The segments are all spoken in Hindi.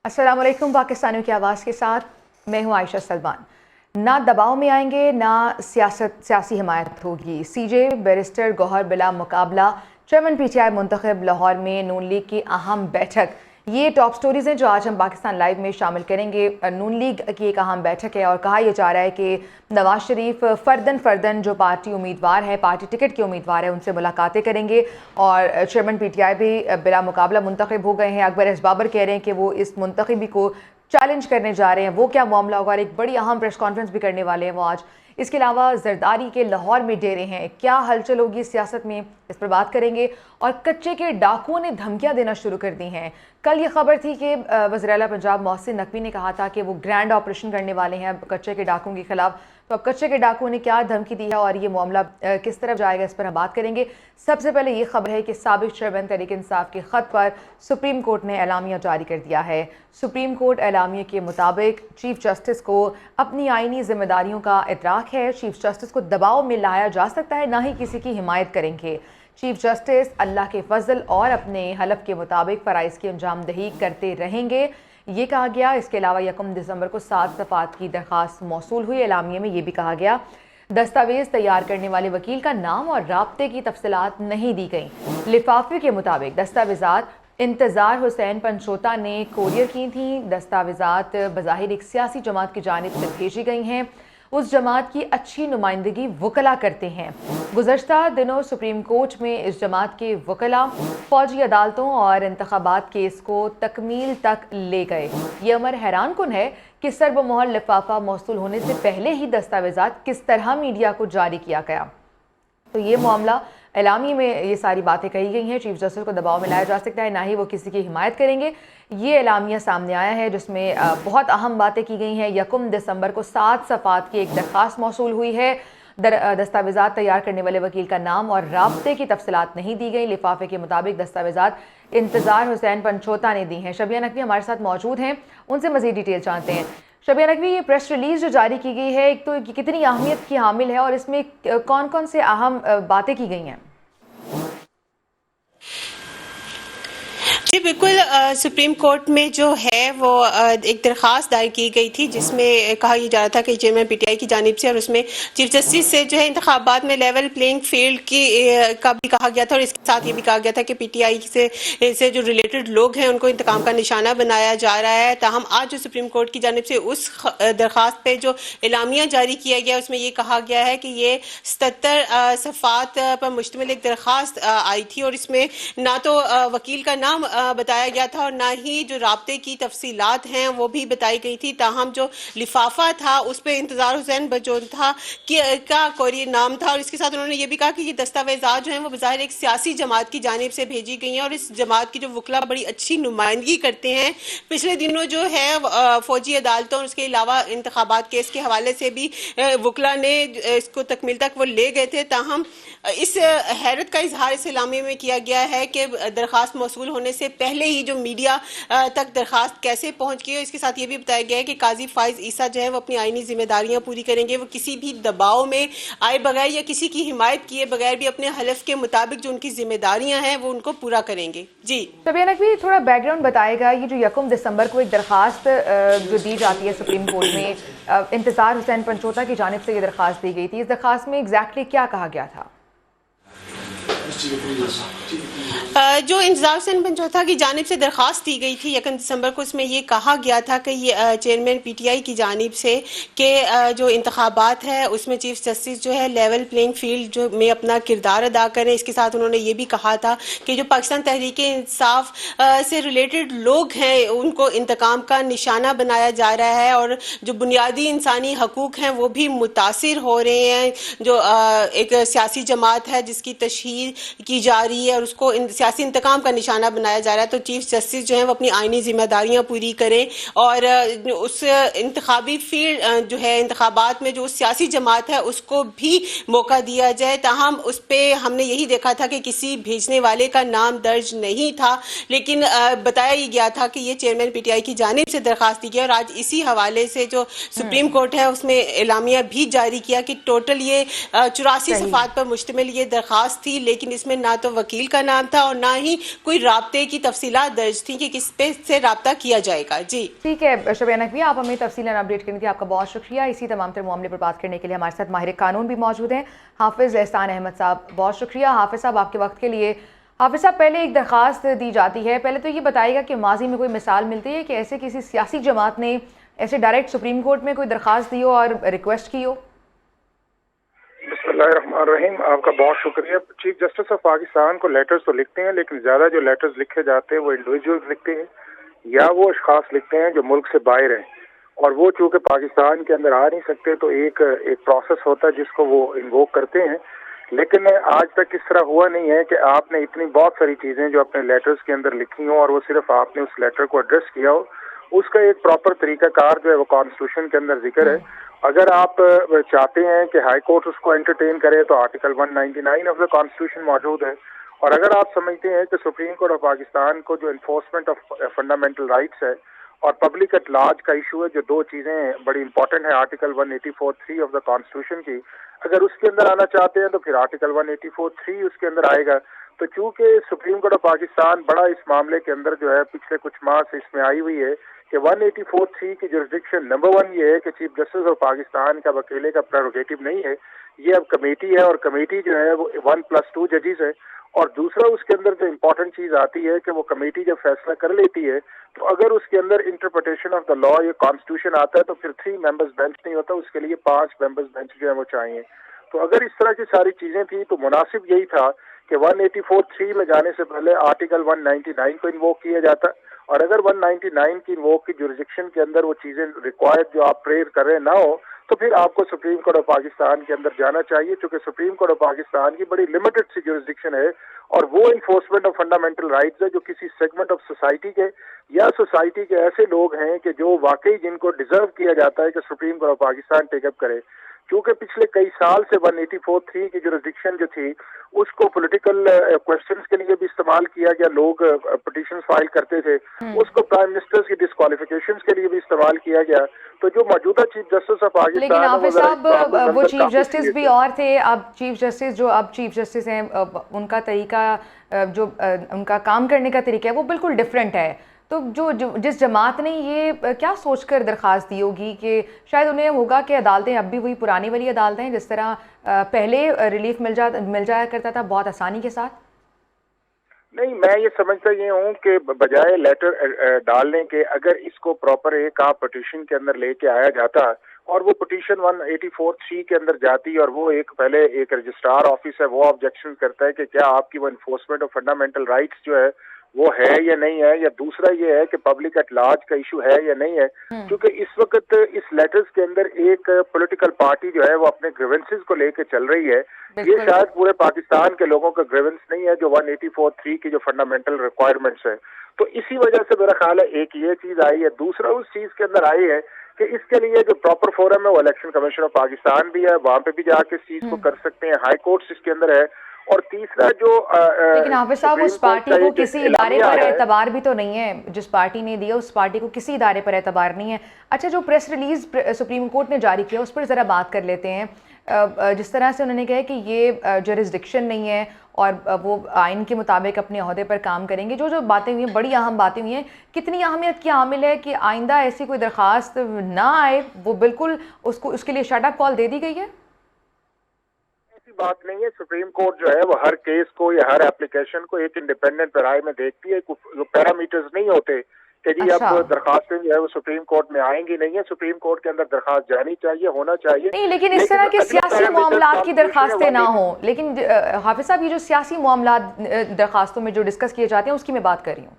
अस्सलाम वालेकुम। पाकिस्तानियों की आवाज़ के साथ मैं हूँ आयशा सलमान। ना दबाव में आएंगे ना सियासी हिमायत होगी। सीजे बैरिस्टर गौहर बिला मुकाबला चेयरमैन पीटीआई मुंतखब। लाहौर में नून लीग की अहम बैठक। ये टॉप स्टोरीज हैं जो आज हम पाकिस्तान लाइव में शामिल करेंगे। नून लीग की एक अहम बैठक है और कहा यह जा रहा है कि नवाज शरीफ फ़र्दन जो पार्टी उम्मीदवार है, पार्टी टिकट के उम्मीदवार है, उनसे मुलाकातें करेंगे और चेयरमैन पीटीआई भी बिला मुकाबला मुंतखब हो गए हैं। अकबर एस बाबर कह रहे हैं कि वो इस मुंतखबी को चैलेंज करने जा रहे हैं। वो क्या मामला होगा और एक बड़ी अहम प्रेस कॉन्फ्रेंस भी करने वाले हैं वो आज। इसके अलावा जरदारी के लाहौर में डेरे हैं, क्या हलचल होगी सियासत में, इस पर बात करेंगे। और कच्चे के डाकुओं ने धमकियां देना शुरू कर दी हैं। कल ये खबर थी कि वज़ीर आला पंजाब मोहसिन नकवी ने कहा था कि वो ग्रैंड ऑपरेशन करने वाले हैं कच्चे के डाकुओं के खिलाफ। तो अब कच्चे के डाकुओं ने क्या धमकी दी है और ये मामला किस तरफ जाएगा, इस पर हम बात करेंगे। सबसे पहले ये खबर है कि साबिक चेयरमैन तहरीक इंसाफ के ख़त पर सुप्रीम कोर्ट ने एलामिया जारी कर दिया है। सुप्रीम कोर्ट एलामिया के मुताबिक चीफ जस्टिस को अपनी आईनी जिम्मेदारियों का इदराक है। चीफ जस्टिस को दबाव में लाया जा सकता है, ना ही किसी की हिमायत करेंगे। चीफ जस्टिस अल्लाह के फजल और अपने हलफ के मुताबिक फ़राइज़ की अंजामदही करते रहेंगे, ये कहा गया। इसके अलावा 1 दिसंबर को 7 दफ़ात की दरख्वास्त मौसूल हुई। एलामिया में ये भी कहा गया दस्तावेज़ तैयार करने वाले वकील का नाम और राब्ते की तफसीलात नहीं दी गई। लिफाफे के मुताबिक दस्तावेज़ात इंतज़ार हुसैन पंचोता ने कोरियर की थी। दस्तावेज़ात बज़ाहिर एक सियासी जमात की जानिब से भेजी गई हैं। उस जमात की अच्छी नुमाइंदगी वकला करते हैं। गुज़श्ता दिनों सुप्रीम कोर्ट में इस जमात के वकला फौजी अदालतों और इंतखाबात केस को तकमील तक ले गए। ये अमर हैरान कुन है कि सर्वमोहर लिफाफा मौसूल होने से पहले ही दस्तावेज़ात किस तरह मीडिया को जारी किया गया। तो ये मामला एलामी में ये सारी बातें कही गई हैं। चीफ जस्टिस को दबाव में लाया जा सकता है, ना ही वो किसी की हिमायत करेंगे। ये एलामिया सामने आया है जिसमें बहुत अहम बातें की गई हैं। 1 दिसंबर को 7 सफ़ात की एक दरख्वास्त मौसूल हुई है। दस्तावेज़ात तैयार करने वाले वकील का नाम और राब्ते की तफसीलात नहीं दी गई। लिफाफे के मुताबिक दस्तावेज़ात इंतज़ार हुसैन पंचोता ने दी हैं। शबिया नकवी हमारे साथ मौजूद हैं, उनसे मज़ीद डिटेल जानते हैं। शबिया नकवी, ये प्रेस रिलीज़ जो जारी की गई है, एक तो कितनी अहमियत की हामिल है और इसमें कौन कौन से अहम बातें की गई हैं? जी बिल्कुल, सुप्रीम कोर्ट में जो है वो एक दरख्वास्त दायर की गई थी जिसमें कहा यह जा रहा था कि चेयरमैन पीटीआई की जानिब से और उसमें चीफ जस्टिस से जो है इंतखाबात में लेवल प्लेइंग फील्ड की का भी कहा गया था और इसके साथ ये भी कहा गया था कि पीटीआई से जो रिलेटेड लोग हैं उनको इंतकाम का निशाना बनाया जा रहा है। ताहम आज जो सुप्रीम कोर्ट की जानिब से उस दरख्वास्त पे जो एलामिया जारी किया गया उसमें ये कहा गया है कि ये 77 सफ़ात पर मुश्तमिल एक दरख्वास्त आई थी और इसमें ना तो वकील का नाम बताया गया था और ना ही जो राब्ते की तफसीलात हैं वो भी बताई गई थी। ताहम जो लिफाफा था उस पर इंतजार हुसैन पंचोता का कोरियर नाम था और इसके साथ उन्होंने ये भी कहा कि ये दस्तावेज़ात जो हैं वो बज़ाहिर एक सियासी जमात की जानिब से भेजी गई हैं और इस जमात की जो वकला बड़ी अच्छी नुमाइंदगी करते हैं। पिछले दिनों जो है फौजी अदालतों और उसके अलावा इंतखाबात केस के हवाले से भी वकला ने इसको तकमील तक वो ले गए थे। ताहम इस हैरत का इजहार इस इलामे में किया गया है कि दरख्वास्त मौसूल होने से पहले ही जो मीडिया तक दरख्वास्त कैसे पहुंच गई। इसके साथ ये भी बताया गया है कि काजी फाइज ईसा जो है वो अपनी आईनी जिम्मेदारियां पूरी करेंगे। वो किसी भी दबाव में आए बगैर या किसी की हिमायत किए बगैर भी अपने हलफ के मुताबिक जो उनकी जिम्मेदारियां हैं वो उनको पूरा करेंगे। जी शबिया नकवी, थोड़ा बैकग्राउंड बताएगा। ये जो 1 दिसंबर को एक दरख्वास्त जो दी जाती है सुप्रीम कोर्ट में, इंतजार हुसैन पंचोता की जानिब से ये दरख्वास्त दी गई थी, इस दरख्वास्त में एग्जैक्टली क्या कहा गया था? जो इंतजार हुसैन पंचोता की जानिब से दरख्वास्त दी गई थी 1 दिसंबर को, उसमें ये कहा गया था कि ये चेयरमैन पीटीआई की जानिब से कि जो इंतखाबात है उसमें चीफ जस्टिस जो है लेवल प्लेइंग फील्ड जो में अपना किरदार अदा करें। इसके साथ उन्होंने ये भी कहा था कि जो पाकिस्तान तहरीक इंसाफ से रिलेटेड लोग हैं उनको इंतकाम का निशाना बनाया जा रहा है और जो बुनियादी इंसानी हकूक हैं वो भी मुतासिर हो रहे हैं। जो एक सियासी जमात है जिसकी तशहीर की जा रही है और उसको सियासी इंतकाम का निशाना बनाया जा रहा है, तो चीफ जस्टिस जो है वो अपनी आईनी जिम्मेदारियां पूरी करें और उस इंतखाबी फील्ड जो है इंतखाबात में जो सियासी जमात है उसको भी मौका दिया जाए। ताहम उस पर हमने यही देखा था कि किसी भेजने वाले का नाम दर्ज नहीं था, लेकिन बताया ही गया था कि ये चेयरमैन पीटीआई की जानिब से दरखास्त दी गई और आज इसी हवाले से जो सुप्रीम कोर्ट है उसमें एलामिया भी जारी किया कि टोटल ये 84 सफ़ात पर मुश्तमिल ये दरखास्त थी, लेकिन इसमें ना तो वकील का नाम था और ना ही कोई राब्ते की तफसीलात दर्ज थी कि किस पे से राब्ता किया जाएगा। जी ठीक है शबिया नकवी, आप हमें तफसीलन अपडेट करनी थी, आपका बहुत शुक्रिया। इसी तमाम तर मामले पर बात करने के लिए हमारे साथ माहिर कानून भी मौजूद हैं, हाफिज़ एहसान अहमद साहब, बहुत शुक्रिया हाफिज़ साहब आपके वक्त के लिए। हाफिज़ साहब, पहले एक दरख्वास्त दी जाती है, पहले तो ये बताइएगा कि माजी में कोई मिसाल मिलती है कि ऐसे किसी सियासी जमात ने ऐसे डायरेक्ट सुप्रीम कोर्ट में कोई दरख्वास्त दी हो और रिक्वेस्ट की हो? बिस्मिल्लाहिर्रहमानिर्रहीम, आपका बहुत शुक्रिया। चीफ जस्टिस ऑफ पाकिस्तान को लेटर्स तो लिखते हैं, लेकिन ज़्यादा जो लेटर्स लिखे जाते हैं वो इंडिविजुअल्स लिखते हैं या वो अशखास लिखते हैं जो मुल्क से बाहर हैं, और वो चूँकि पाकिस्तान के अंदर आ नहीं सकते तो एक प्रोसेस होता है जिसको वो इन्वोक करते हैं। लेकिन आज तक इस तरह हुआ नहीं है कि आपने इतनी बहुत सारी चीज़ें जो अपने लेटर्स के अंदर लिखी हों और वो सिर्फ आपने उस लेटर को एड्रेस किया हो, उसका एक प्रॉपर तरीकाकार जो है वो कॉन्स्टिट्यूशन के अंदर जिक्र है। अगर आप चाहते हैं कि हाई कोर्ट उसको एंटरटेन करे तो आर्टिकल 199 ऑफ द कॉन्स्टिट्यूशन मौजूद है, और अगर आप समझते हैं कि सुप्रीम कोर्ट ऑफ पाकिस्तान को जो इन्फोर्समेंट ऑफ फंडामेंटल राइट्स है और पब्लिक एट लार्ज का इशू है, जो दो चीज़ें बड़ी इंपॉर्टेंट है आर्टिकल 184(3) ऑफ द कॉन्स्टिट्यूशन की, अगर उसके अंदर आना चाहते हैं तो फिर आर्टिकल 184(3) उसके अंदर आएगा। तो चूंकि सुप्रीम कोर्ट ऑफ पाकिस्तान बड़ा इस मामले के अंदर जो है पिछले कुछ माह से इसमें आई हुई है कि 184(3) की जुरिसडिक्शन नंबर 1 ये है कि चीफ जस्टिस ऑफ पाकिस्तान का अकेले का प्रेरोगेटिव नहीं है, ये अब कमेटी है, और कमेटी जो है वो 1+2 जजेस है। और दूसरा उसके अंदर जो इम्पोर्टेंट चीज आती है कि वो कमेटी जब फैसला कर लेती है तो अगर उसके अंदर इंटरप्रिटेशन ऑफ द लॉ या कॉन्स्टिट्यूशन आता है तो फिर 3 मेंबर्स बेंच नहीं होता, उसके लिए 5 मेंबर्स बेंच जो है वो चाहिए। तो अगर इस तरह की सारी चीजें थी तो मुनासिब यही था कि 184(3) में जाने से पहले आर्टिकल 199 को इन्वोक किया जाता, और अगर 199 की इन्वोक की जुरिसडिक्शन के अंदर वो चीजें रिक्वायर्ड जो आप प्रेयर कर रहे ना हो तो फिर आपको सुप्रीम कोर्ट ऑफ पाकिस्तान के अंदर जाना चाहिए, क्योंकि सुप्रीम कोर्ट ऑफ पाकिस्तान की बड़ी लिमिटेड सी जुरिसडिक्शन है और वो इन्फोर्समेंट ऑफ फंडामेंटल राइट्स है जो किसी सेगमेंट ऑफ सोसाइटी के या सोसाइटी के ऐसे लोग हैं कि जो वाकई जिनको डिजर्व किया जाता है कि supreme court of Pakistan take up करे। क्योंकि पिछले कई साल से 184(3) की जुरिसडिक्शन जो थी उसको पॉलिटिकल क्वेश्चंस के लिए भी इस्तेमाल किया गया, लोग पिटीशन फाइल करते थे, उसको प्राइम मिनिस्टर्स की डिस्क्वालिफिकेशंस के लिए भी इस्तेमाल किया गया। तो जो मौजूदा चीफ जस्टिस ऑफ पाकिस्तान, लेकिन हाफिज साहब वो चीफ जस्टिस भी और थे, अब चीफ जस्टिस जो अब चीफ जस्टिस हैं उनका तरीका जो उनका काम करने का तरीका है वो बिल्कुल डिफरेंट है। तो जिस जमात ने ये क्या सोचकर दरख्वास्त दी होगी कि शायद उन्हें होगा कि अदालतें अब भी वही पुरानी वाली अदालतें हैं जिस तरह पहले रिलीफ मिल जाया करता था बहुत आसानी के साथ? नहीं, मैं ये समझता ये हूँ कि बजाय लेटर डालने के अगर इसको प्रॉपर एक आप पिटीशन के अंदर लेके आया जाता और वो पिटीशन 184(3) के अंदर जाती और वो पहले एक रजिस्ट्रार ऑफिस है वो ऑब्जेक्शन करता है कि क्या आपकी वो इन्फोर्समेंट ऑफ फंडामेंटल राइट्स जो है वो है या नहीं है, या दूसरा ये है कि पब्लिक एट लार्ज का इशू है या नहीं है। क्योंकि इस वक्त इस लेटर्स के अंदर एक पॉलिटिकल पार्टी जो है वो अपने ग्रीवेंसेस को लेके चल रही है, ये शायद पूरे पाकिस्तान के लोगों का ग्रीवेंस नहीं है जो 184(3) की जो फंडामेंटल रिक्वायरमेंट्स है। तो इसी वजह से मेरा ख्याल है एक ये चीज आई है। दूसरा उस चीज के अंदर आई है कि इसके लिए जो प्रॉपर फोरम है वो इलेक्शन कमीशन ऑफ पाकिस्तान भी है, वहां पे भी जाके इस चीज को कर सकते हैं, हाई कोर्ट इसके अंदर है। और तीसरा जो लेकिन हाफिज साहब उस पार्टी को किसी इदारे पर एतबार भी तो नहीं है, जिस पार्टी ने दिया उस पार्टी को किसी इदारे पर एतबार नहीं है। अच्छा, जो प्रेस रिलीज सुप्रीम कोर्ट ने जारी किया उस पर ज़रा बात कर लेते हैं। जिस तरह से उन्होंने कहा कि ये जुरिसडिक्शन नहीं है और वो आइन के मुताबिक अपने अहदे पर काम करेंगे, जो बातें हुई हैं बड़ी अहम बातें हुई हैं। कितनी अहमियत की हामिल है कि आइंदा ऐसी कोई दरख्वास्त ना आए, वो बिल्कुल उसके लिए शट अप कॉल दे दी गई है? बात नहीं है। सुप्रीम कोर्ट जो है वो हर केस को या हर एप्लीकेशन को एक इंडिपेंडेंट राय में देखती है, जो पैरामीटर्स नहीं होते कि जी अच्छा। अब दरखास्तें जो है वो सुप्रीम कोर्ट में आएंगी नहीं है। सुप्रीम कोर्ट के अंदर दरखास्त जानी चाहिए, होना चाहिए नहीं, लेकिन इस तरह के सियासी मामलात की दरखास्तें ना हो। लेकिन हाफिज साहब, ये जो सियासी मामलात दरखास्तों में जो डिस्कस किए जाते हैं उसकी मैं बात कर रही हूँ।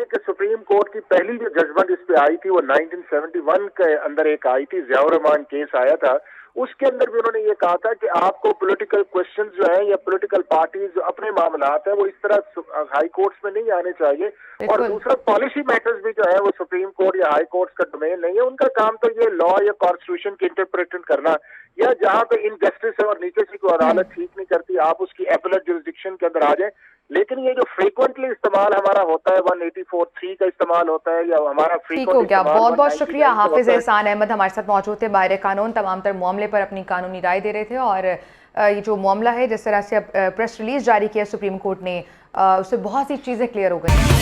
कि सुप्रीम कोर्ट की पहली जो जजमेंट इस पे आई थी वो 1971 के अंदर एक आई थी, ज़ियाउर रहमान केस आया था। उसके अंदर भी उन्होंने ये कहा था कि आपको पॉलिटिकल क्वेश्चंस जो है या पॉलिटिकल पार्टीज जो अपने मामलात है वो इस तरह हाई कोर्ट्स में नहीं आने चाहिए। और दूसरा पॉलिसी मैटर्स भी जो है वो सुप्रीम कोर्ट या हाई कोर्ट्स का डोमेन नहीं है। उनका काम तो ये लॉ या कॉन्स्टिट्यूशन की इंटरप्रेटेशन करना, या जहाँ पे इनजस्टिस है और नीचे से कोई अदालत ठीक नहीं करती आप उसकी एपलेट जुरिसडिक्शन के अंदर आ जाए। लेकिन ये जो फ्रीक्वेंटली इस्तेमाल हमारा होता है 184(3) का इस्तेमाल होता है या हमारा ठीक हो गया। बहुत बहुत शुक्रिया। हाफिज एहसान अहमद हमारे साथ मौजूद थे, बाहर कानून तमाम तर मामले पर अपनी कानूनी राय दे रहे थे और ये जो मामला है, जिस तरह से अब प्रेस रिलीज जारी किया सुप्रीम कोर्ट ने, उससे बहुत सी चीज़ें क्लियर हो गई।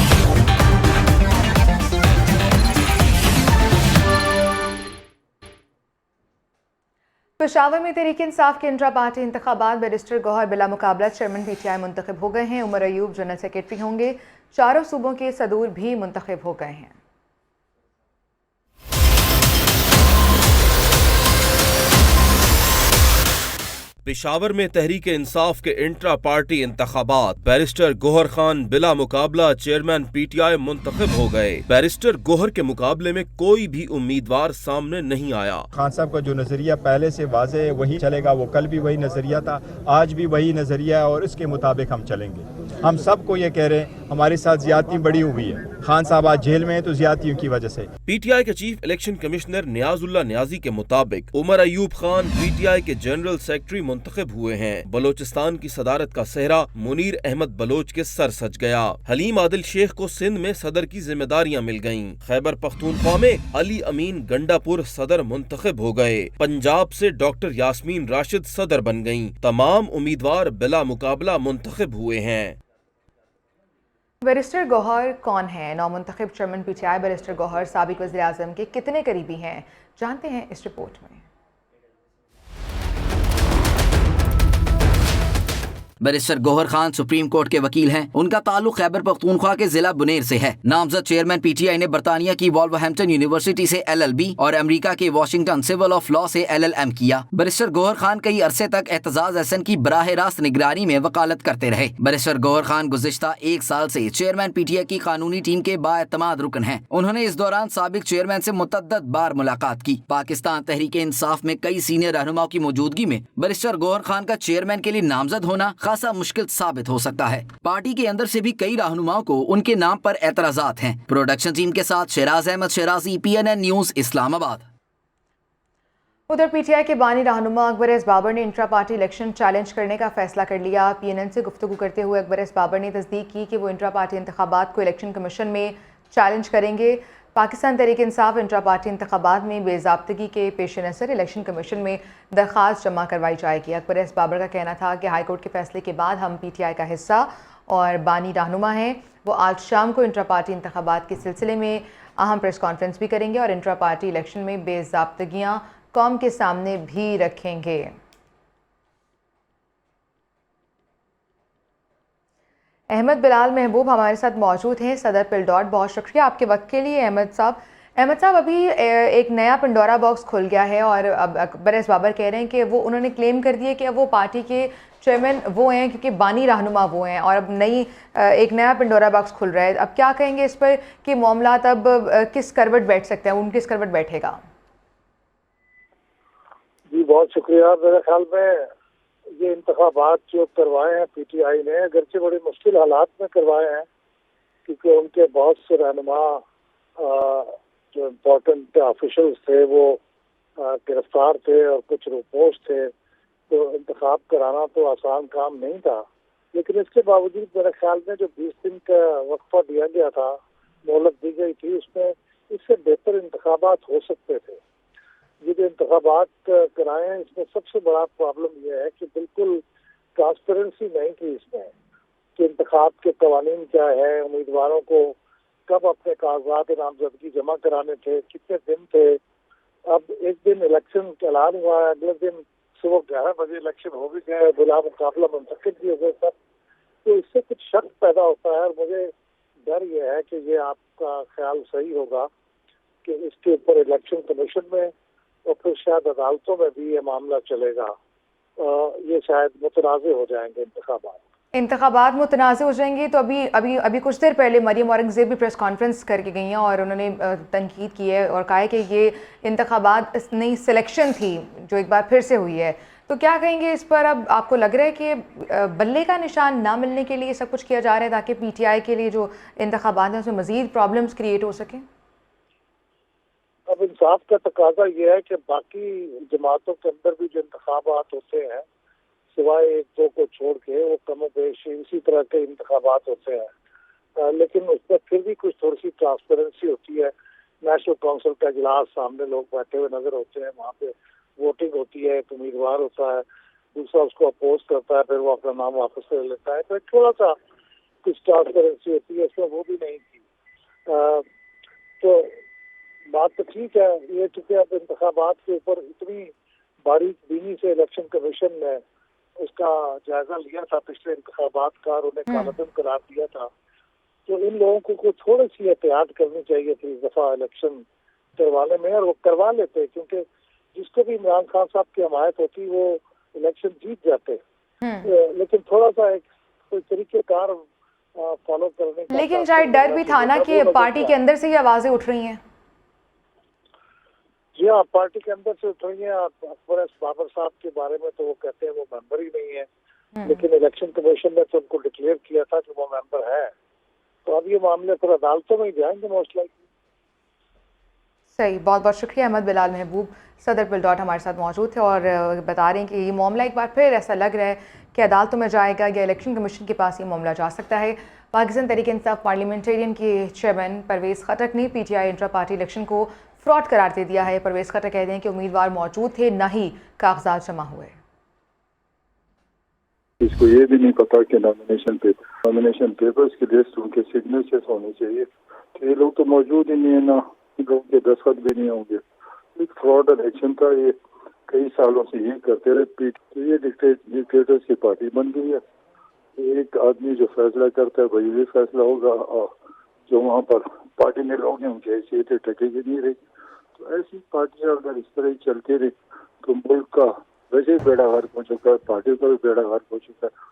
पेशावर में तहरीक इंसाफ के इंट्रा पार्टी इंतखाबात बैरिस्टर गौहर बिला मुकाबला चेयरमैन PTI मुंतखब हो गए हैं। उमर अयूब जनरल सेक्रेटरी होंगे। चारों सूबों के सदूर भी मुंतखब हो गए हैं। पेशावर में तहरीक इंसाफ के इंट्रा पार्टी इंतखाबात बैरिस्टर गौहर खान बिला मुकाबला चेयरमैन PTI मुंतखब हो गए। बैरिस्टर गौहर के मुकाबले में कोई भी उम्मीदवार सामने नहीं आया। खान साहब का जो नजरिया पहले से वाज़े है वही चलेगा, वो कल भी वही नजरिया था, आज भी वही नजरिया है और इसके मुताबिक हम चलेंगे। हम सबको ये कह रहे हैं हमारे साथ ज्यादती बड़ी हुई है। खान साहब आज जेल में है तो ज्यादतियों की वजह से। PTI के चीफ इलेक्शन कमिश्नर नियाजुल्लाह नियाजी के मुताबिक उमर अयूब खान PTI के जनरल सेक्रेटरी मुंतखब हुए हैं। बलोचिस्तान की सदारत का सेहरा मुनीर अहमद बलोच के सर सज गया। हलीम आदिल शेख को सिंध में सदर की जिम्मेदारियां मिल गयीं। खैबर पख्तूनख्वा में अली अमीन गंडापुर सदर मुंतखब हो गए। पंजाब से डॉक्टर यास्मीन राशिद सदर बन गयीं। तमाम उम्मीदवार बिला मुकाबला मुंतखब हुए हैं। बैरिस्टर गौहर कौन है? नौमुंतखब चेयरमैन PTI बैरिस्टर गौहर साबिक वज़ीर आज़म के कितने करीबी हैं, जानते हैं इस रिपोर्ट में। Barrister Gauhar Khan supreme court के वकील हैं। उनका ताल्लुक खैबर पख्तूनख्वा के जिला बुनेर से है। नामजद चेयरमैन PTI ने बरतानिया की वॉल्वरहैम्पटन यूनिवर्सिटी से LLB और अमेरिका के वाशिंगटन सिविल ऑफ लॉ से LLM किया। बैरिस्टर गौहर खान कई अरसे तक एतजाज हसन की बराह रास्त निगरानी में वकालत करते रहे। बैरिस्टर गौहर खान गुज़िश्ता 1 साल से चेयरमैन PTI की कानूनी टीम के बाएतमाद रुकन हैं। उन्होंने इस दौरान साबिक चेयरमैन से मुतअद्दिद बार मुलाकात की। पाकिस्तान तहरीक इंसाफ में कई सीनियर रहनुमाओं की मौजूदगी में बैरिस्टर गौहर खान का चेयरमैन के लिए नामजद होना खासा मुश्किल साबित हो सकता है। पार्टी के अंदर से भी कई रहनुमाओं को उनके नाम पर एतराजात हैं। प्रोडक्शन टीम के साथ शहराज अहमद शहराजी, PNN न्यूज, इस्लामाबाद। उधर PTI के बानी रहनुमा अकबर एस बाबर ने इंट्रा पार्टी इलेक्शन चैलेंज करने का फैसला कर लिया। PNN से गुफ्तगू करते हुए अकबर एस बाबर ने तस्दीक की कि वो इंट्रा पार्टी इंतखाबात को इलेक्शन कमीशन में चैलेंज करेंगे। पाकिस्तान तहरीक इंसाफ इंट्रा पार्टी इंतखाबात में बेज़ाब्तगी के पेश नज़र इलेक्शन कमीशन में दरख्वास्त जमा करवाई जाएगी। अकबर एस बाबर का कहना था कि हाई कोर्ट के फैसले के बाद हम PTI का हिस्सा और बानी रहनुमा हैं। वो आज शाम को इंट्रा पार्टी इंतखाबात के सिलसिले में अहम प्रेस कॉन्फ्रेंस भी करेंगे और इंट्रा पार्टी इलेक्शन में बेज़ाब्तगियाँ कौम के सामने भी रखेंगे। अहमद बिलाल महबूब हमारे साथ मौजूद हैं सदर पिलडॉट। बहुत शुक्रिया आपके वक्त के लिए अहमद साहब। अभी एक नया पंडोरा बॉक्स खुल गया है और अब अकबर एस बाबर कह रहे हैं कि वो उन्होंने क्लेम कर दिया कि अब वो पार्टी के चेयरमैन वो हैं क्योंकि बानी रहनुमा वो हैं और अब एक नया पंडोरा बॉक्स खुल रहा है। अब क्या कहेंगे इस पर कि मामला अब किस करवट बैठ सकते हैं, उन किस करवट बैठेगा? जी बहुत शुक्रिया। मेरे ख्याल में ये इंतखाबात जो करवाए हैं PTI ने, अगरचे बड़े मुश्किल हालात में करवाए हैं क्योंकि उनके बहुत से रहनुमा जो इम्पोर्टेंट ऑफिशियल्स थे वो गिरफ्तार थे और कुछ रुपोश थे, तो इंतखाब कराना तो आसान काम नहीं था। लेकिन इसके बावजूद मेरे ख्याल में जो 20 दिन का वक्फा दिया गया था, मोहलत दी गई थी, उसमें इससे बेहतर इंतखाबात हो सकते थे। ये जो इंतखाबात कराए हैं इसमें सबसे बड़ा प्रॉब्लम यह है कि बिल्कुल ट्रांसपेरेंसी नहीं थी इसमें कि इंतखाब के कवानीन क्या है, उम्मीदवारों को कब अपने कागजात नामजदगी जमा कराने थे, कितने दिन थे। अब एक दिन इलेक्शन का ऐलान हुआ है, अगले दिन सुबह 11 बजे इलेक्शन हो भी गए, बिला मुकाबला मुंतखब भी हो गए सब, तो इससे कुछ शक पैदा होता है और मुझे डर यह है कि ये आपका ख्याल सही होगा कि इसके ऊपर इलेक्शन कमीशन में और फिर शायद अदालतों में भी ये मामला चलेगा। ये शायद मुतनाज़े हो जाएंगे इंतखाबात मुतनाज़े हो जाएंगे। तो अभी कुछ देर पहले मरियम औरंगज़ेब भी प्रेस कॉन्फ्रेंस करके गई हैं और उन्होंने तनकीद की है और कहा है कि ये इंतखाबात नई सिलेक्शन थी जो एक बार फिर से हुई है। तो क्या कहेंगे इस पर? अब आपको लग रहा है कि बल्ले का निशान ना मिलने के लिए सब कुछ किया जा रहा है ताकि PTI के लिए जो इंतखाबात हैं उसमें मज़ीद प्रॉब्लम्स क्रिएट हो सकें? अब इंसाफ का तकाजा ये है कि बाकी जमातों के अंदर भी जो इंतखाबात होते हैं, सिवाय 1-2 को छोड़ के, वो कम बेश इसी तरह के इंतखाबात होते हैं। लेकिन उसमें फिर भी कुछ थोड़ी सी ट्रांसपेरेंसी होती है। नेशनल काउंसिल का इजलास, सामने लोग बैठे हुए नजर होते हैं, वहाँ पे वोटिंग होती है, एक उम्मीदवार होता है, दूसरा उसको अपोज करता है, फिर वो अपना नाम वापस ले लेता है। तो एक थोड़ा सा कुछ ट्रांसपेरेंसी होती है, इसमें वो भी नहीं थी। तो बात तो ठीक है, ये चूंकि अब इंतखाबात के ऊपर इतनी बारीक बीनी से इलेक्शन कमीशन ने उसका जायजा लिया था पिछले इंतखाबात का और उन्हें कालतन करार दिया था, तो इन लोगों को थोड़ी सी एहतियात करनी चाहिए थी इस दफा इलेक्शन करवाने में, और वो करवा लेते, क्योंकि जिसको भी इमरान खान साहब की हमायत होती वो इलेक्शन जीत जाते। लेकिन थोड़ा सा एक कोई तरीकेकार फॉलो करने का, लेकिन शायद डर भी था ना कि पार्टी के अंदर से ही आवाजें उठ रही हैं। जी हाँ, पार्टी के अंदर से उठ रही है। अकबर बाबर साहब के बारे में तो वो कहते हैं वो मेंबर ही नहीं है, लेकिन इलेक्शन कमीशन ने तो उनको डिक्लेयर किया था कि वो मेंबर है। तो अब ये मामले फिर अदालतों में ही जाएंगे मोस्ट लाइकली। सही, बहुत बहुत शुक्रिया। अहमद बिलाल महबूब सदर पिलडॉट हमारे साथ मौजूद थे और बता रहे हैं कि ये मामला एक बार फिर ऐसा लग रहा है कि अदालतों में जाएगा या इलेक्शन कमीशन के पास ये मामला जा सकता है। पाकिस्तान तहरीक-ए-इंसाफ पार्लियामेंटेरियन के चेयरमैन परवेज़ खटक ने पीटीआई इंट्रा पार्टी इलेक्शन को फ्रॉड करार दे दिया है। परवेज़ खटक कहते हैं कि उम्मीदवार मौजूद थे, न ही कागजात जमा हुए। इसको ये भी नहीं पता कि नॉमिनेशन पेपर्स की लिस्ट उनके सिग्नेचर्स होने चाहिए, तो ये लोग तो मौजूद ही नहीं है, ना लोगों के दस्तखत भी नहीं होंगे। एक फ्रॉड इलेक्शन था, ये कई सालों से ये करते रहे। तो ये डिक्टेटर्स की पार्टी बन गई है। एक आदमी जो फैसला करता है वही भी फैसला होगा, और जो वहाँ पर पार्टी में लोग हैं उनकी हैसियत टकेगी नहीं रही। तो ऐसी पार्टियां अगर इस तरह ही चलती रही तो मुल्क का वैसे ही बेड़ा गर्क हो चुका है, पार्टी का भी बेड़ा गर्क हो चुका है।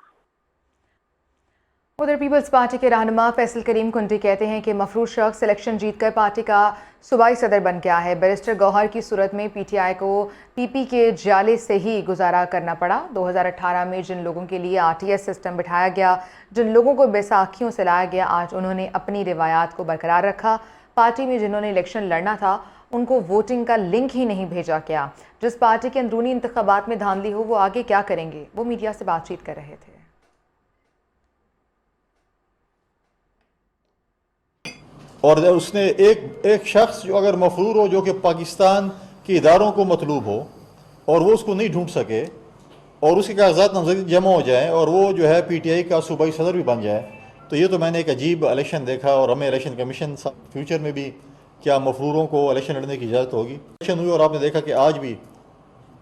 उधर पीपल्स पार्टी के रहनुमा फैसल करीम कुंडी कहते हैं कि मफरूज शख्स इलेक्शन जीतकर पार्टी का सूबाई सदर बन गया है। बैरिस्टर गौहर की सूरत में पीटीआई को पीपी के जाले से ही गुजारा करना पड़ा। 2018 में जिन लोगों के लिए आरटीएस सिस्टम बिठाया गया, जिन लोगों को बैसाखियों से लाया गया, आज उन्होंने अपनी रिवायात को बरकरार रखा। पार्टी में जिन्होंने इलेक्शन लड़ना था उनको वोटिंग का लिंक ही नहीं भेजा गया। जिस पार्टी के अंदरूनी इंतखाबात में धांधली हो वो आगे क्या करेंगे, वो मीडिया से बातचीत कर रहे थे। और उसने एक शख्स जो अगर मफरूर हो, जो कि पाकिस्तान के इदारों को मतलूब हो और वो उसको नहीं ढूंढ सके और उसके कागजात नजर जमा हो जाए और वो जो है पीटीआई का सूबाई सदर भी बन जाए, तो ये तो मैंने एक अजीब इलेक्शन देखा। और हमें इलेक्शन कमीशन फ्यूचर में भी क्या मफरूरों को इलेक्शन लड़ने की इजाज़त होगी। इलेक्शन हुई और आपने देखा कि आज भी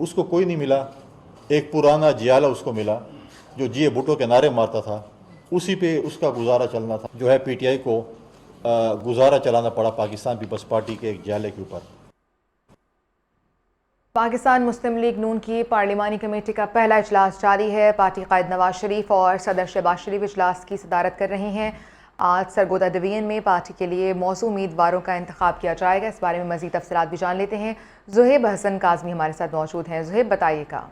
उसको कोई नहीं मिला। एक पुराना जियाला उसको मिला जो जिए भुट्टो के नारे मारता था, उसी पे उसका गुजारा चलना था। जो है पीटीआई को गुजारा चलाना पड़ा पाकिस्तान पीपल्स पार्टी के एक जाले के ऊपर। पाकिस्तान मुस्लिम लीग नून की पार्लिमानी कमेटी का पहला इजलास जारी है। पार्टी कायद नवाज शरीफ और सदर शहबाज शरीफ इजलास की सदारत कर रहे हैं। आज सरगोदा डिवीजन में पार्टी के लिए मौजूद उम्मीदवारों का इंतखाब किया जाएगा। इस बारे में मजीद तफसीलात भी जान लेते हैं। ज़ुहैब हसन काज़मी हमारे साथ मौजूद हैं। ज़ुहैब, बताइएगा।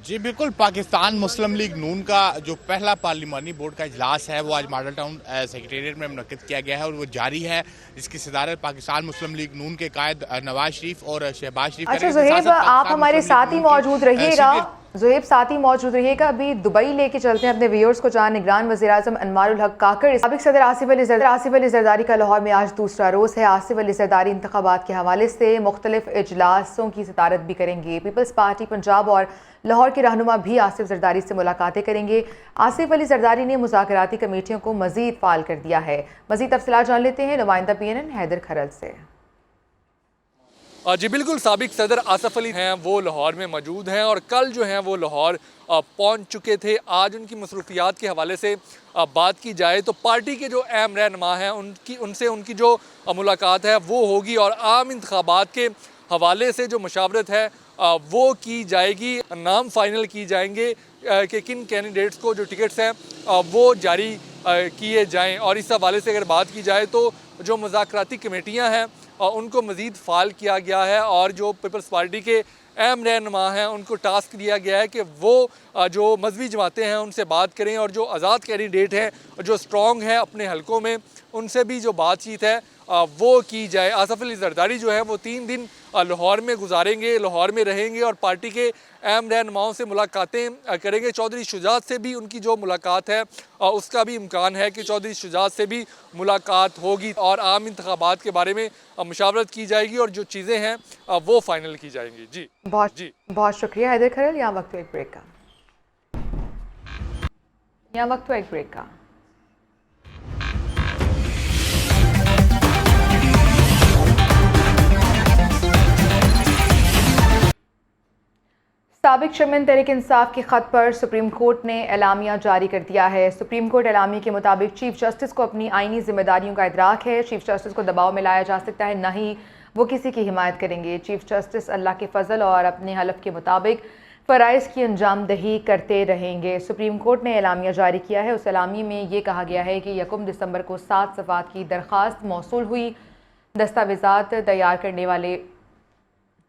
जी बिल्कुल, पाकिस्तान मुस्लिम लीग नून का जो पहला पार्लिमानी बोर्ड का इजलास है वो आज मॉडल टाउन सेक्रेटेरिएट में मुनक्किद किया गया है और वो जारी है, जिसकी सदारत पाकिस्तान मुस्लिम लीग नून के कायद नवाज शरीफ और शहबाज शरीफ। अच्छा ज़ुहैब, आप हमारे साथ ही मौजूद रहिएगा। ज़ुहैब, साथ ही मौजूद रहिएगा। अभी दुबई लेके चलते हैं अपने व्यूअर्स को, जहाँ निगरान वज़ीर-ए-आज़म अनवारुल हक काकड़, साबिक़ सदर आसिफ अली ज़रदारी का लाहौर में आज दूसरा रोज़ है। आसिफ अली ज़रदारी इंतखाबात के हवाले से मुख्तलिफ इजलासों की सदारत भी करेंगे। पीपल्स पार्टी पंजाब और लाहौर के रहनुमा भी आसिफ ज़रदारी से मुलाकातें करेंगे। आसिफ अली ज़रदारी ने मुज़ाकराती कमेटियों को मज़ीद फ़ाल कर दिया है। मज़ीद तफ़सीलात जान लेते हैं नुमाइंदा PNN हैदर खरल से। जी बिल्कुल, साबिक सदर आसिफ अली हैं वो लाहौर में मौजूद हैं और कल जो हैं वो लाहौर पहुंच चुके थे। आज उनकी मसरूफियात के हवाले से बात की जाए तो पार्टी के जो अहम रहनुमा हैं उनसे उनकी जो मुलाकात है वो होगी और आम इंतखाबात के हवाले से जो मशावरत है वो की जाएगी। नाम फाइनल की जाएंगे कि किन कैंडिडेट्स को जो टिकट्स हैं वो जारी किए जाएं। और इस हवाले से अगर बात की जाए तो जो मुज़ाकराती कमेटियां हैं उनको मज़ीद फ़ाल किया गया है और जो पीपल्स पार्टी के अहम रहनुमा हैं उनको टास्क दिया गया है कि वो जो मजहबी जमातें हैं उनसे बात करें और जो आज़ाद कैंडिडेट हैं जो स्ट्रॉन्ग हैं अपने हलकों में उनसे भी जो बातचीत है वो की जाए। आसफ अली जरदारी जो है वो 3 दिन लाहौर में गुजारेंगे, लाहौर में रहेंगे और पार्टी के अहम रहनुमाओं से मुलाकातें करेंगे। चौधरी शुजात से भी उनकी जो मुलाकात है उसका भी इम्कान है कि चौधरी शुजात से भी मुलाकात होगी और आम इंतखाबात के बारे में मुशावरत की जाएगी और जो चीज़ें हैं वो फाइनल की जाएंगी। जी बहुत शुक्रिया हैदर खलील। यहाँ वक्त हुआ एक ब्रेक का। साबिक चेयरमैन तहरीक इंसाफ के खत पर सुप्रीम कोर्ट ने एलामिया जारी कर दिया है। सुप्रीम कोर्ट एलामिया के मुताबिक चीफ जस्टिस को अपनी आईनी जिम्मेदारियों का इदराक है। चीफ जस्टिस को दबाव में लाया जा सकता है, न ही वो किसी की हिमायत करेंगे। चीफ जस्टिस अल्लाह के फजल और अपने हलफ के मुताबिक फ़राइज़ की अंजामदही करते रहेंगे। सुप्रीम कोर्ट ने एलामिया जारी किया है। उस एलामिया में ये कहा गया है कि 1 दिसंबर को 7 सफ़ात की दरख्वास्त मौसूल हुई। दस्तावेज़ात तैयार करने वाले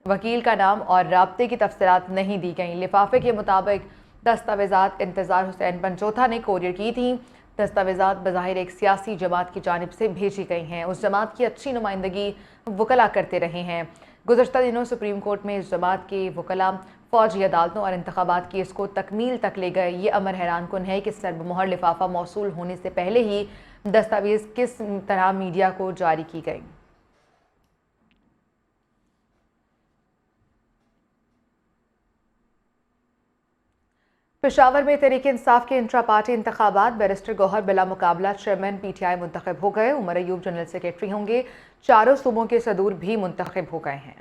वकील का नाम और राब्ते की तफसीलात नहीं दी गई। लिफाफे के मुताबिक दस्तावेज़ात इंतज़ार हुसैन पंचोथा ने कोरियर की थी। दस्तावेज़ात बज़ाहिर एक सियासी जमात की जानिब से भेजी गई हैं। उस जमात की अच्छी नुमाइंदगी वकला करते रहे हैं। गुज़श्ता दिनों सुप्रीम कोर्ट में इस जमात के वकला फ़ौजी अदालतों और इंतखाबात केस को तकमील तक ले गए। ये अमर हैरान कुन है कि सरबमोहर लिफाफा मौसूल होने से पहले ही दस्तावेज़ किस तरह मीडिया को जारी की गई। पेशावर में तहरीक इंसाफ के इंट्रा पार्टी इंतखाबात बैरिस्टर गौहर बिला मुकाबला चेयरमैन PTI मुंतखब हो गए। उमर अयूब जनरल सेक्रेटरी होंगे। चारों सूबों के सदूर भी मुंतखब हो गए हैं।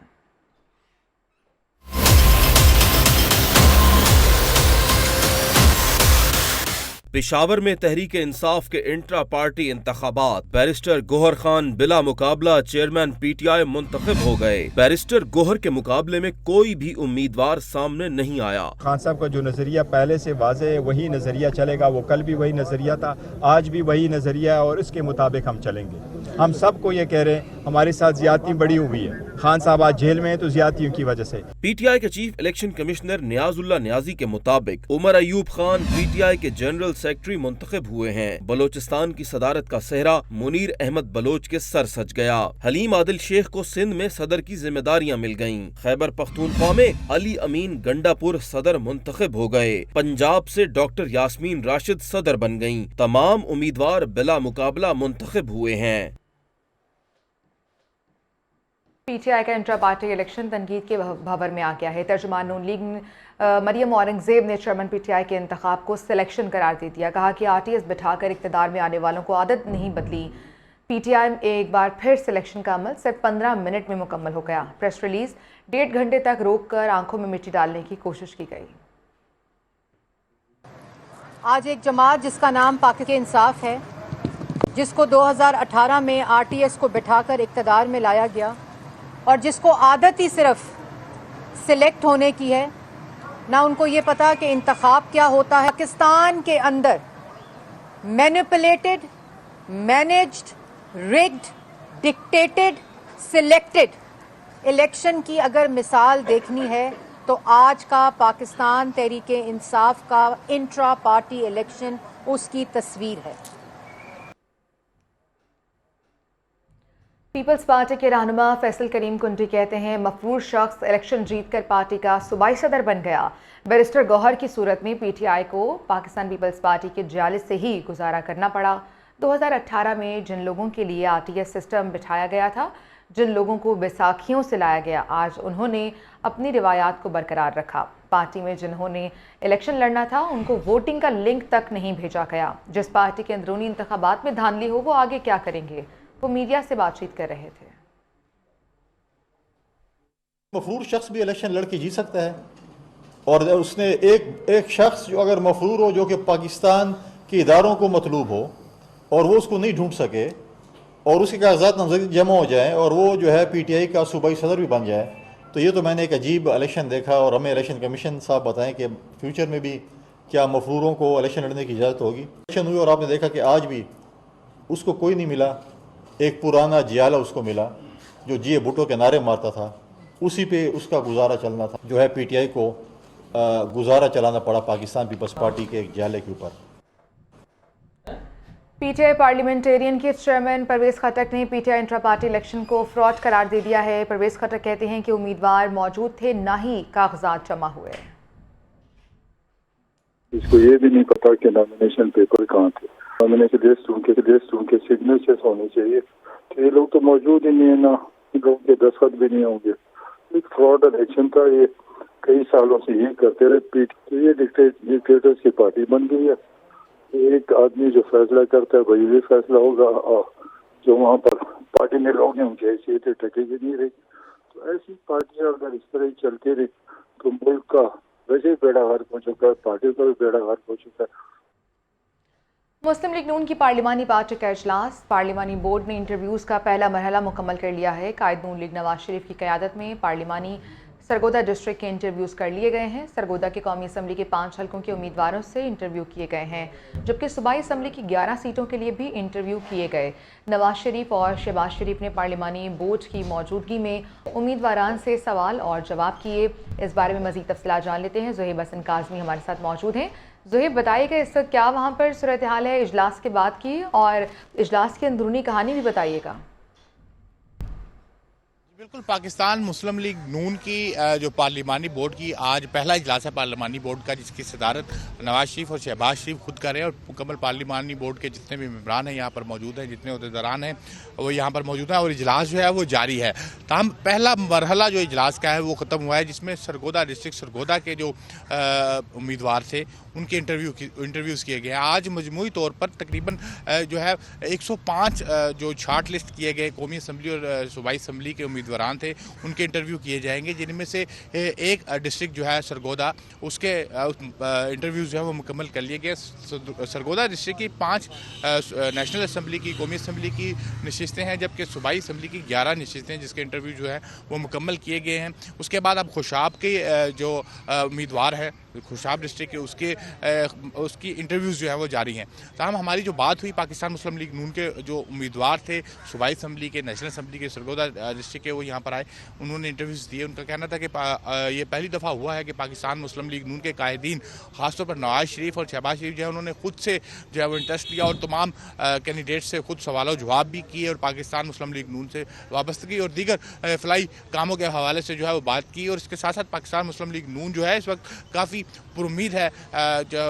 पेशावर में तहरीक इंसाफ के इंट्रा पार्टी इंतखाबात बैरिस्टर गोहर खान बिला मुकाबला चेयरमैन PTI मुंतखब हो गए। बैरिस्टर गोहर के मुकाबले में कोई भी उम्मीदवार सामने नहीं आया। खान साहब का जो नजरिया पहले से वाज़े है वही नजरिया चलेगा। वो कल भी वही नजरिया था, आज भी वही नजरिया है और इसके मुताबिक हम चलेंगे। हम सबको ये कह रहे हैं, हमारे साथ ज्यादती बड़ी हुई है। खान साहब आज जेल में है तो ज्यादतियों की वजह से। PTI के चीफ इलेक्शन कमिश्नर नियाजुल्ला नियाजी के मुताबिक उमर अयूब खान PTI के जनरल सेक्रेटरी मुंतखब हुए हैं। बलोचिस्तान की सदारत का सेहरा मुनीर अहमद बलोच के सर सज गया। हलीम आदिल शेख को सिंध में सदर की जिम्मेदारियां मिल गयीं। खैबर पख्तूनख्वा में अली अमीन गंडापुर सदर मुंतखब हो गए। पंजाब से डॉक्टर यास्मीन राशिद सदर बन गयीं। तमाम उम्मीदवार बिला मुकाबला मुंतखब हुए हैं। PTI का इंट्रा पार्टी इलेक्शन तनकीद के भंवर में आ गया है। तर्जुमान नून लीग मरियम औरंगजेब ने चेयरमैन PTI के इंतखाब को सिलेक्शन करार दे दिया। कहा कि RTS बिठाकर इक़्तिदार में आने वालों को आदत नहीं बदली। PTI एक बार फिर सिलेक्शन का अमल सिर्फ 15 मिनट में मुकम्मल हो गया। प्रेस रिलीज 1.5 घंटे तक रोक कर आंखों में मिट्टी डालने की कोशिश की गई। आज एक जमात जिसका नाम पाकिस्तान इंसाफ है, जिसको 2018 में RTS को बिठाकर इक़्तिदार में लाया गया और जिसको आदत ही सिर्फ सिलेक्ट होने की है, ना उनको ये पता कि इंतखाब क्या होता है। पाकिस्तान के अंदर manipulated, managed, rigged, dictated, selected election की अगर मिसाल देखनी है तो आज का पाकिस्तान तहरीक इंसाफ का इंट्रा पार्टी इलेक्शन उसकी तस्वीर है। पीपल्स पार्टी के रहनुमा फैसल करीम कुंडी कहते हैं, मफरूज शख्स इलेक्शन जीतकर पार्टी का सूबाई सदर बन गया। बैरिस्टर गौहर की सूरत में PTI को पाकिस्तान पीपल्स पार्टी के जाले से ही गुजारा करना पड़ा। 2018 में जिन लोगों के लिए RTS सिस्टम बिठाया गया था, जिन लोगों को बैसाखियों से लाया गया, आज उन्होंने अपनी रिवायात को बरकरार रखा। पार्टी में जिन्होंने इलेक्शन लड़ना था उनको वोटिंग का लिंक तक नहीं भेजा गया। जिस पार्टी के अंदरूनी इंतखाबात में धांधली हो वो आगे क्या करेंगे, वो मीडिया से बातचीत कर रहे थे। मफरूर शख्स भी इलेक्शन लड़के जीत सकता है और उसने एक शख्स जो अगर मफरूर हो, जो कि पाकिस्तान के इदारों को मतलूब हो और वो उसको नहीं ढूंढ सके और उसके कागजात नामजदगी जमा हो जाए और वो जो है PTI का सूबाई सदर भी बन जाए, तो ये तो मैंने एक अजीब इलेक्शन देखा। और हमें इलेक्शन कमीशन साहब बताएं कि फ्यूचर में भी क्या मफरूरों को इलेक्शन लड़ने की इजाज़त होगी। इलेक्शन हुई और आपने देखा कि आज भी उसको कोई नहीं मिला। एक पुराना जियाला उसको मिला जो जिए भुट्टो के नारे मारता था, उसी पे उसका गुजारा चलना था। जो है PTI को गुजारा चलाना पड़ा पाकिस्तान पीपल्स पार्टी के एक जियाले के ऊपर। पीटीआई पार्लियामेंटेरियन के चेयरमैन परवेज खटक ने पीटीआई इंट्रा पार्टी इलेक्शन को फ्रॉड करार दे दिया है। परवेज खटक कहते हैं कि उम्मीदवार मौजूद थे, ना ही कागजात जमा हुए। इसको ये भी नहीं पता कि नॉमिनेशन पेपर कहाँ थे, नॉमिनेशन लिस्ट उनके सिग्नेचर्स होने चाहिए। तो ये लोग तो मौजूद ही नहीं है, ना लोगों के दस्तखत भी नहीं होंगे। एक फ्रॉड इलेक्शन था, ये कई सालों से ये करते रहे। ये डिक्टेटर्स की पार्टी बन गई है। एक आदमी जो फैसला करता है वही भी फैसला होगा, और जो वहाँ पर पार्टी में लोग हैं उनकी हैसियत टकेगी नहीं रही। तो ऐसी पार्टियाँ अगर इस तरह ही चलती रही तो मुल्क का वैसे ही बेड़ा गर्क हो चुका है, पार्टी का भी बेड़ा गर्क हो चुका है। मुस्लिम लीग नून की पार्लिमानी पार्टी का इजलास, पार्लिमानी बोर्ड ने इंटरव्यूज़ का पहला मरहला मुकम्मल कर लिया है। कायद नून लीग नवाज शरीफ की क़यादत में पार्लिमानी सरगोदा डिस्ट्रिक्ट के इंटरव्यूज़ कर लिए गए हैं। सरगोदा के कौमी असम्बली के 5 हलकों के उम्मीदवारों से इंटरव्यू किए गए हैं, जबकि सूबाई असम्बली की 11 सीटों के लिए भी इंटरव्यू किए गए। नवाज शरीफ और शहबाज शरीफ ने पार्लिमानी बोर्ड की मौजूदगी में उम्मीदवारान से सवाल और जवाब किए। इस बारे में मज़ीद तफसीलात जान लेते हैं। ज़ुहैब हसन काज़मी हमारे साथ मौजूद हैं। ज़ुहैब, बताइएगा इस वक्त क्या वहाँ पर सूरत हाल है इजलास के बाद की, और इजलास की अंदरूनी कहानी भी बताइएगा। बिल्कुल, पाकिस्तान मुस्लिम लीग नून की जो पार्लिमानी बोर्ड की आज पहला इजलास है पार्लिमानी बोर्ड का, जिसकी सदारत नवाज शरीफ और शहबाज शरीफ खुद कर रहे हैं। और मुकम्मल पार्लिमानी बोर्ड के जितने भी मेंबरान हैं यहाँ पर मौजूद हैं, जितने अहदेदारान हैं वो यहाँ पर मौजूद हैं, और इजलास जो है वो जारी है। ताहम पहला मरहला जो इजलास का है वो ख़त्म हुआ है, जिसमें सरगोदा डिस्ट्रिक्ट सरगोदा के जो उम्मीदवार थे उनके इंटरव्यूज़ किए गए। आज मजमूई तौर पर तकरीबन जो है 105 जो शार्ट लिस्ट किए गए कौमी असम्बली और सूबाई असम्बली के उम्मीदवारान थे उनके इंटरव्यू किए जाएंगे, जिनमें से एक डिस्ट्रिक्ट जो है सरगोदा, उसके इंटरव्यूज़ जो है वो मुकम्मल कर लिए गए। सरगोदा डिस्ट्रिक्ट की 5 नेशनल असम्बली की कौमी असम्बली की नशिस्तें हैं, जबकि सूबाई असम्बली की 11 नशिस्तें जिसके इंटरव्यू जो है वो मुकम्मल किए गए हैं। उसके बाद अब खुशाब के जो उम्मीदवार है खुशाब डिस्ट्रिक्ट के उसकी इंटरव्यूज़ जो है वो जारी हैं। ताहम हमारी जो बात हुई पाकिस्तान मुस्लिम लीग नून के जो उम्मीदवार थे सूबाई असम्बली के, नेशनल असम्बली के, सरगोदा डिस्ट्रिक्ट के, वो यहाँ पर आए, उन्होंने इंटरव्यूज़ दिए। उनका कहना था कि ये पहली दफ़ा हुआ है कि पाकिस्तान मुस्लिम लीग नून के कायदीन ख़ासतौर पर नवाज शरीफ और शहबाज शरीफ जो है उन्होंने खुद से जो है वो इंटरेस्ट लिया और तमाम कैंडिडेट से खुद सवाल जवाब भी किए, और पाकिस्तान मुस्लिम लीग नून से वाबस्तगी और दीगर फ़लाई कामों के हवाले से जो है वो बात की। और इसके साथ साथ पाकिस्तान मुस्लिम लीग नून जो है इस वक्त काफ़ी पुरुम्मीद है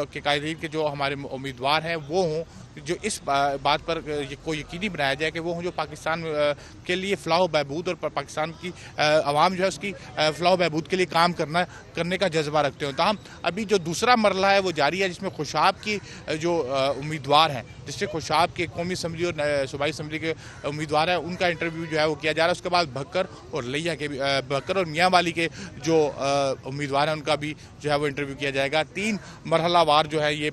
कि कायदीन के जो हमारे उम्मीदवार हैं वो हों जो इस बात पर को यकीनी बनाया जाए कि वो हों जो पाकिस्तान के लिए फ़लाह बहबूद और पाकिस्तान की आवाम जो है उसकी फ़लाह बहबूद के लिए काम करने का जज्बा रखते हो। ताहम अभी जो दूसरा मरला है वो जारी है, जिसमें खुशाब की जो उम्मीदवार हैं, डिस्ट्रिक्ट खुशाब के कौमी असम्बली और सूबाई असम्बली के उम्मीदवार हैं, उनका इंटरव्यू जो है वो किया जा रहा है। उसके बाद भक्कर और लिया के भक्कर और मियाँ वाली के जो उम्मीदवार हैं उनका भी जो है वो इंटरव्यू किया जाएगा। 3 मरहला वार जो है ये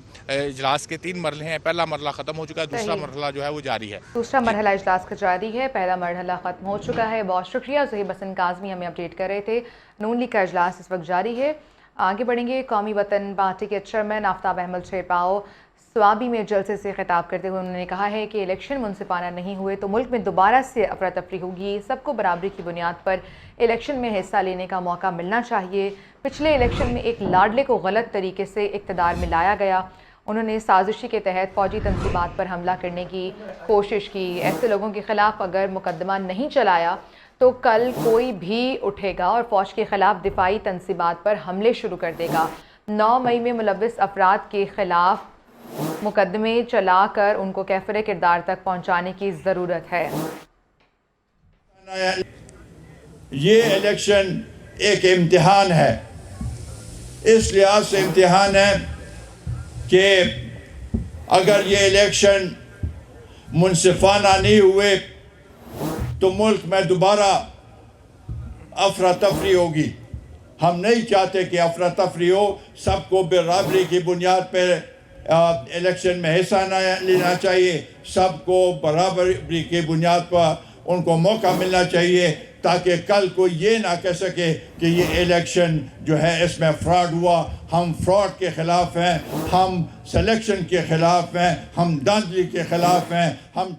इजलास के 3 मरहले हैं। पहला मरहला ख़त्म हो चुका है, दूसरा मरहला जो है वो जारी है। दूसरा मरहला इजलास का जारी है, पहला मरहला ख़त्म हो चुका है। बहुत शुक्रिया, ज़ुहैब हसन काज़मी हमें अपडेट कर रहे थे। नून लीग का इजलास इस वक्त जारी है। आगे बढ़ेंगे। कौमी वतन पार्टी के चेयरमैन आफ्ताब अहमद शेरपाओ स्वाबी में जलसे से खिताब करते हुए उन्होंने कहा है कि इलेक्शन मुनसिफाना नहीं हुए तो मुल्क में दोबारा से अफरा तफरी होगी। सबको बराबरी की बुनियाद पर इलेक्शन में हिस्सा लेने का मौका मिलना चाहिए। पिछले इलेक्शन में एक लाडले को गलत तरीके से इक़्तिदार में लाया गया। उन्होंने साजिशी के तहत फ़ौजी तंजीमात पर हमला करने की कोशिश की। ऐसे लोगों के ख़िलाफ़ अगर मुकदमा नहीं चलाया तो कल कोई भी उठेगा और फ़ौज के ख़िलाफ़ दिफाई तंजीमात पर हमले शुरू कर देगा। 9 मई में मुलव्विस अफराद के ख़िलाफ़ मुकदमे चलाकर उनको कैफरे किरदार तक पहुँचाने की ज़रूरत है। ये इलेक्शन एक इम्तिहान है, इस लिहाज से इम्तिहान है कि अगर ये इलेक्शन मुनसिफाना नहीं हुए तो मुल्क में दोबारा अफरा तफरी होगी। हम नहीं चाहते कि अफरा तफरी हो। सबको बराबरी की बुनियाद पर इलेक्शन में हिस्सा लेना चाहिए। सबको बराबरी की बुनियाद पर उनको मौका मिलना चाहिए, ताकि कल कोई ये ना कह सके कि ये इलेक्शन जो है इसमें फ्रॉड हुआ। हम फ्रॉड के ख़िलाफ़ हैं, हम सिलेक्शन के ख़िलाफ़ हैं, हम धांधली के ख़िलाफ़ हैं। हम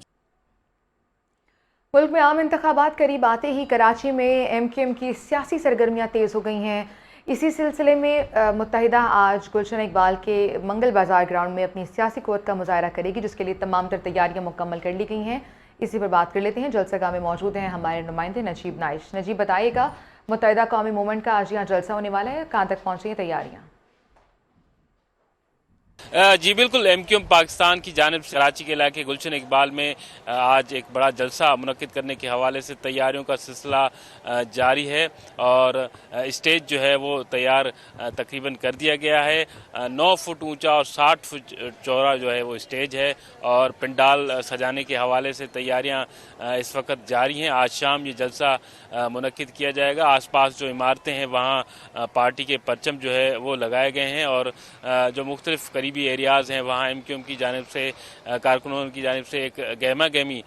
मुल्क में आम इंतखाबात करीब आते ही कराची में MKM की सियासी सरगर्मियाँ तेज़ हो गई हैं। इसी सिलसिले में मुत्तहिदा आज गुलशन इकबाल के मंगल बाजार ग्राउंड में अपनी सियासी क़ुव्वत का मुजाहरा करेगी, जिसके लिए तमाम तर तैयारियां मुकम्मल कर ली गई हैं। इसी पर बात कर लेते हैं। जलसागाह में मौजूद हैं हमारे नुमाइंदे नजीब नाइश। नजीब, बताइएगा मुत्तहिदा कौमी मूवमेंट का आज यहाँ जलसा होने वाला है, कहाँ तक पहुँची हैं तैयारियाँ? जी बिल्कुल, एमक्यूएम पाकिस्तान की जानिब से कराची के इलाके गुलशन इकबाल में आज एक बड़ा जलसा मुनक्किद करने के हवाले से तैयारियों का सिलसिला जारी है और स्टेज जो है वो तैयार तकरीबन कर दिया गया है। 9 फुट ऊंचा और 60 फुट चौड़ा जो है वो स्टेज है और पंडाल सजाने के हवाले से तैयारियां इस वक्त जारी हैं। आज शाम ये जलसा मुनक्किद किया जाएगा। आसपास जो इमारतें हैं वहाँ पार्टी के परचम जो है वो लगाए गए हैं और जो मुख्तलिफ करीबी एरियाज़ हैं वहाँ एमक्यूएम की जानिब से कारकुनों की जानिब से एक गहमा गहमी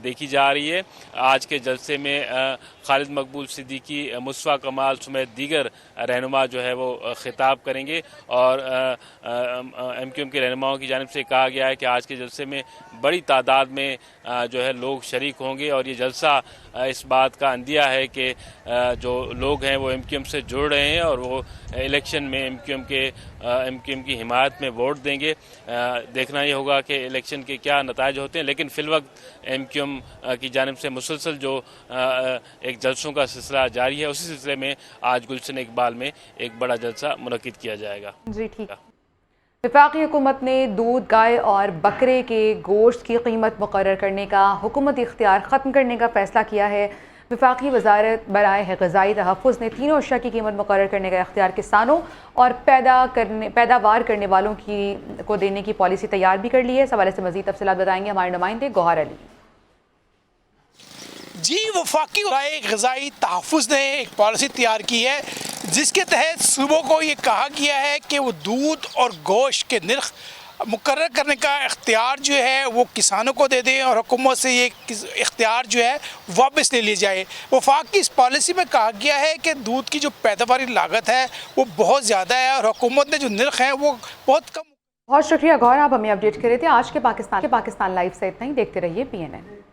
देखी जा रही है। आज के जलसे में खालिद मकबूल सिद्दीकी, मुस्तफ़ा कमाल समेत दीगर रहनुमा जो है वो खिताब करेंगे और एमक्यूएम के रहनुमाओं की जानिब से कहा गया है कि आज के जलसे में बड़ी तादाद में जो है लोग शरीक होंगे और ये जलसा इस बात का अंदिया है कि जो लोग हैं वो एमक्यूएम से जुड़ रहे हैं और वो इलेक्शन में एमक्यूएम की हिमायत में वोट देंगे। देखना ये होगा कि इलेक्शन के क्या नताइज होते हैं, लेकिन फिलवक्त एमक्यूएम की जानिब से मुसलसल जो एक जलसों का सिलसिला जारी है, उसी सिलसिले में आज गुलशन इकबाल में एक बड़ा जलसा मुनक्किद किया जाएगा। जी ठीक। वफाकी हुकूमत ने दूध, गाय और बकरे के गोश्त की कीमत मुकर्रर करने का हुकूमती इख्तियार ख़त्म करने का फैसला किया है। वफाकी वजारत बराए ग़िज़ाई तहफ़्फ़ुज़ ने तीनों अशिया की कीमत मुकर्रर करने का इख्तियार किसानों और पैदावार करने वालों को देने की पॉलिसी तैयार भी कर ली है। इस हवाले से मज़ीद तफ़सीलात बताएंगे हमारे नुमाइंदे गौहर अली। जी, वफाकी बराए ग़िज़ाई तहफ़्फ़ुज़ ने एक पॉलिसी तैयार की है जिसके तहत सूबों को ये कहा गया है कि वो दूध और गोश्त के निर्ख मुकर्रर करने का इख्तियार जो है वो किसानों को दे दें और हुकूमत से ये इख्तियार जो है वापस ले लिया जाए। वफाक की इस पॉलिसी में कहा गया है कि दूध की जो पैदावारी लागत है वो बहुत ज़्यादा है और हुकूमत ने जो निर्ख हैं वो बहुत कम। बहुत शुक्रिया गौर, आप हमें अपडेट कर रहे थे। आज के पाकिस्तान लाइव से इतना ही। देखते रहिए PNN।